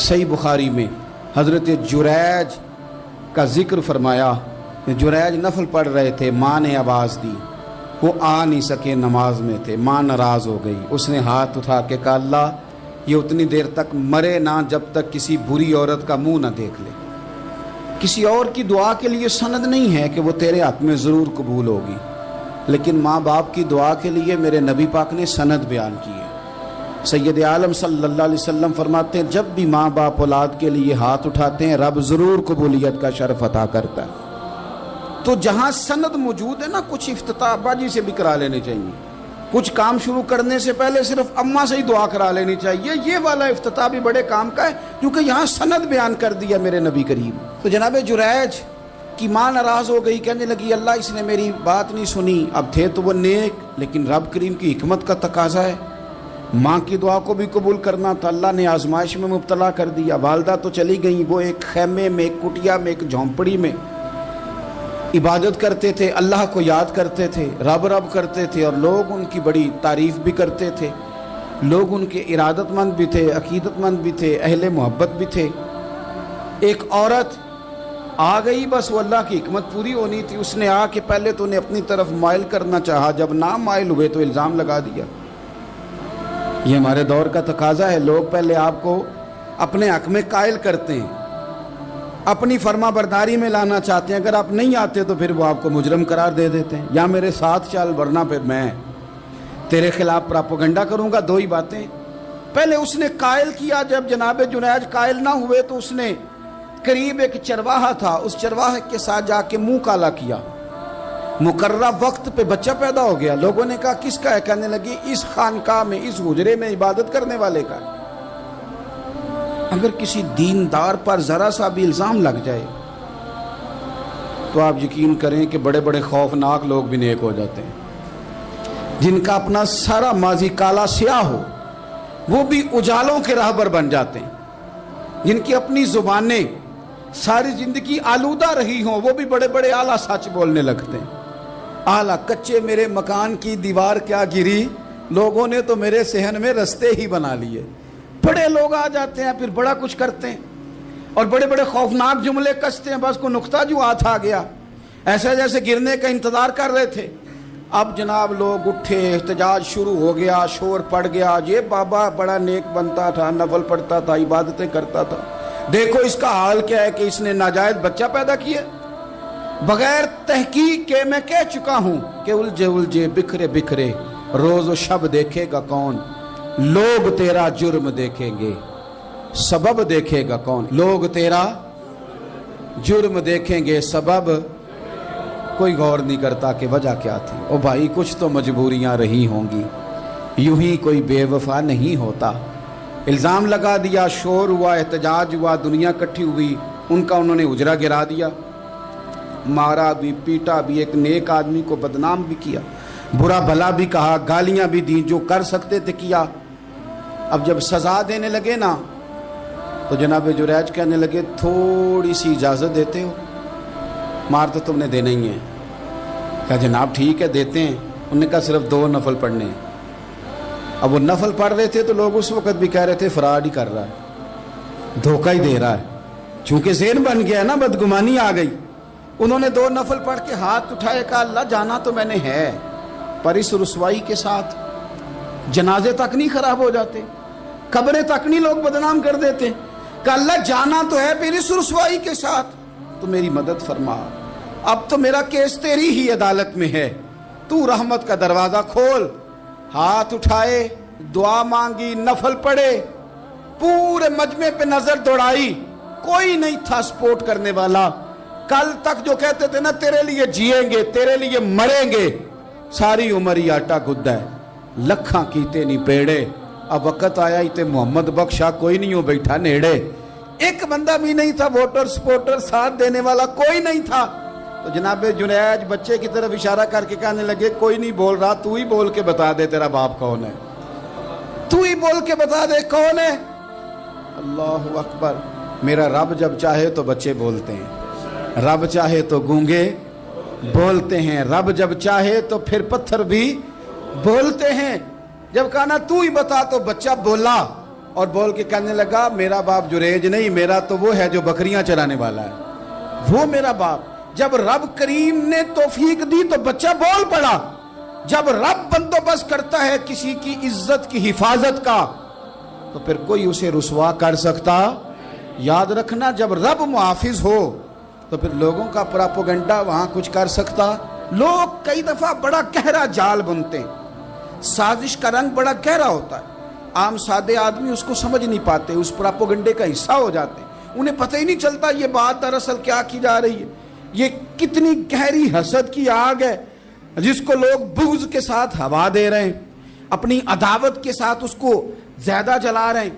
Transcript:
صحیح بخاری میں حضرت جریج کا ذکر فرمایا کہ جریج نفل پڑھ رہے تھے، ماں نے آواز دی، وہ آ نہیں سکے، نماز میں تھے، ماں ناراض ہو گئی، اس نے ہاتھ اٹھا کے کہا اللہ یہ اتنی دیر تک مرے نہ جب تک کسی بری عورت کا منہ نہ دیکھ لے۔ کسی اور کی دعا کے لیے سند نہیں ہے کہ وہ تیرے حق میں ضرور قبول ہوگی، لیکن ماں باپ کی دعا کے لیے میرے نبی پاک نے سند بیان کی ہے۔ سید عالم صلی اللہ علیہ وسلم فرماتے ہیں جب بھی ماں باپ اولاد کے لیے ہاتھ اٹھاتے ہیں رب ضرور قبولیت کا شرف عطا کرتا ہے۔ تو جہاں سند موجود ہے نا، کچھ افتتاح باجی سے بھی کرا لینے چاہیے، کچھ کام شروع کرنے سے پہلے صرف اماں سے ہی دعا کرا لینی چاہیے، یہ والا افتتاح بھی بڑے کام کا ہے کیونکہ یہاں سند بیان کر دیا میرے نبی کریم۔ تو جناب جریج کی ماں ناراض ہو گئی، کہنے لگی اللہ اس نے میری بات نہیں سنی۔ اب تھے تو وہ نیک، لیکن رب کریم کی حکمت کا تقاضا ہے، ماں کی دعا کو بھی قبول کرنا تھا، اللہ نے آزمائش میں مبتلا کر دیا۔ والدہ تو چلی گئیں، وہ ایک خیمے میں، ایک کٹیا میں، ایک جھونپڑی میں عبادت کرتے تھے، اللہ کو یاد کرتے تھے، رب رب کرتے تھے، اور لوگ ان کی بڑی تعریف بھی کرتے تھے، لوگ ان کے ارادت مند بھی تھے، عقیدت مند بھی تھے، اہل محبت بھی تھے۔ ایک عورت آ گئی، بس وہ اللہ کی حکمت پوری ہونی تھی، اس نے آ کے پہلے تو انہیں اپنی طرف مائل کرنا چاہا، جب نہ مائل ہوئے تو الزام لگا دیا۔ یہ ہمارے دور کا تقاضا ہے، لوگ پہلے آپ کو اپنے حق میں قائل کرتے ہیں، اپنی فرما برداری میں لانا چاہتے ہیں، اگر آپ نہیں آتے تو پھر وہ آپ کو مجرم قرار دے دیتے ہیں، یا میرے ساتھ چل ورنہ پھر میں تیرے خلاف پراپیگنڈا کروں گا۔ دو ہی باتیں، پہلے اس نے قائل کیا، جب جناب جنیج قائل نہ ہوئے تو اس نے قریب ایک چرواہا تھا، اس چرواہے کے ساتھ جا کے منہ کالا کیا، مقررہ وقت پہ بچہ پیدا ہو گیا۔ لوگوں نے کہا کس کا ہے؟ کہنے لگی اس خانقاہ میں، اس حجرے میں عبادت کرنے والے کا ہے۔ اگر کسی دیندار پر ذرا سا بھی الزام لگ جائے تو آپ یقین کریں کہ بڑے بڑے خوفناک لوگ بھی نیک ہو جاتے ہیں، جن کا اپنا سارا ماضی کالا سیاہ ہو وہ بھی اجالوں کے راہبر بن جاتے ہیں، جن کی اپنی زبانیں ساری زندگی آلودہ رہی ہوں وہ بھی بڑے بڑے اعلیٰ سچ بولنے لگتے ہیں۔ اعلیٰ کچے میرے مکان کی دیوار کیا گری، لوگوں نے تو میرے صحن میں رستے ہی بنا لیے۔ بڑے لوگ آ جاتے ہیں پھر بڑا کچھ کرتے ہیں اور بڑے بڑے خوفناک جملے کستے ہیں، بس کو نقطہ جو ہاتھ آ گیا ایسا جیسے گرنے کا انتظار کر رہے تھے۔ اب جناب لوگ اٹھے، احتجاج شروع ہو گیا، شور پڑ گیا، یہ بابا بڑا نیک بنتا تھا، نفل پڑھتا تھا، عبادتیں کرتا تھا، دیکھو اس کا حال کیا ہے کہ اس نے ناجائز بچہ پیدا کیا۔ بغیر تحقیق کے میں کہہ چکا ہوں کہ الجھے الجھے بکھرے بکھرے روز و شب دیکھے گا کون، لوگ تیرا جرم دیکھیں گے سبب دیکھے گا کون، لوگ تیرا جرم دیکھیں گے سبب کوئی غور نہیں کرتا کہ وجہ کیا تھی۔ او بھائی کچھ تو مجبوریاں رہی ہوں گی، یوں ہی کوئی بے وفا نہیں ہوتا۔ الزام لگا دیا، شور ہوا، احتجاج ہوا، دنیا اکٹھی ہوئی، ان کا انہوں نے اجرا گرا دیا، مارا بھی، پیٹا بھی، ایک نیک آدمی کو بدنام بھی کیا، برا بھلا بھی کہا، گالیاں بھی دی، جو کر سکتے تھے کیا۔ اب جب سزا دینے لگے نا تو جناب جریج کہنے لگے تھوڑی سی اجازت دیتے ہو، مار تو تم نے دینا ہی ہے۔ کہا جناب ٹھیک ہے دیتے ہیں۔ انہوں نے کہا صرف 2 نفل پڑھنے ہیں۔ اب وہ نفل پڑھ رہے تھے تو لوگ اس وقت بھی کہہ رہے تھے فراڈ ہی کر رہا ہے، دھوکہ ہی دے رہا ہے، چونکہ ذہن بن گیا نا، بدگمانی آ گئی۔ انہوں نے 2 نفل پڑھ کے ہاتھ اٹھائے، کہا اللہ جانا تو میں نے ہے، پر اس رسوائی کے ساتھ جنازے تک نہیں خراب ہو جاتے، قبریں تک نہیں لوگ بدنام کر دیتے، کہ اللہ جانا تو ہے پھر اس رسوائی کے ساتھ، تو میری مدد فرما، اب تو میرا کیس تیری ہی عدالت میں ہے، تو رحمت کا دروازہ کھول۔ ہاتھ اٹھائے، دعا مانگی، نفل پڑھے، پورے مجمع پہ نظر دوڑائی، کوئی نہیں تھا سپورٹ کرنے والا۔ کل تک جو کہتے تھے نا تیرے لیے جیئیں گے، تیرے لیے مریں گے، ساری عمر ہی آٹا گدہ ہے، لکھاں کیتے نہیں پیڑے، اب وقت آیا ہی تے محمد بخشا کوئی نہیں ہو بیٹھا نیڑے۔ ایک بندہ بھی نہیں تھا ووٹر سپورٹر ساتھ دینے والا، کوئی نہیں تھا۔ تو جناب جنیج بچے کی طرف اشارہ کر کے کہنے لگے کوئی نہیں بول رہا، تو ہی بول کے بتا دے تیرا باپ کون ہے، تو ہی بول کے بتا دے کون ہے۔ اللہ اکبر۔ میرا رب جب چاہے تو بچے بولتے ہیں، رب چاہے تو گونگے بولتے ہیں، رب جب چاہے تو پھر پتھر بھی بولتے ہیں۔ جب کہا نا تو ہی بتا تو بچہ بولا، اور بول کے کہنے لگا میرا باپ جریج نہیں، میرا تو وہ ہے جو بکریاں چرانے والا ہے، وہ میرا باپ۔ جب رب کریم نے توفیق دی تو بچہ بول پڑا۔ جب رب بندوبست کرتا ہے کسی کی عزت کی حفاظت کا تو پھر کوئی اسے رسوا کر سکتا؟ یاد رکھنا، جب رب محافظ ہو تو پھر لوگوں کا پراپوگنڈا وہاں کچھ کر سکتا؟ لوگ کئی دفعہ بڑا گہرا جال بنتے ہیں، سازش کا رنگ بڑا گہرا ہوتا ہے، عام سادے آدمی اس کو سمجھ نہیں پاتے، اس پراپوگنڈے کا حصہ ہو جاتے ہیں، انہیں پتہ ہی نہیں چلتا یہ بات دراصل کیا کی جا رہی ہے۔ یہ کتنی گہری حسد کی آگ ہے جس کو لوگ بغض کے ساتھ ہوا دے رہے ہیں، اپنی عداوت کے ساتھ اس کو زیادہ جلا رہے ہیں۔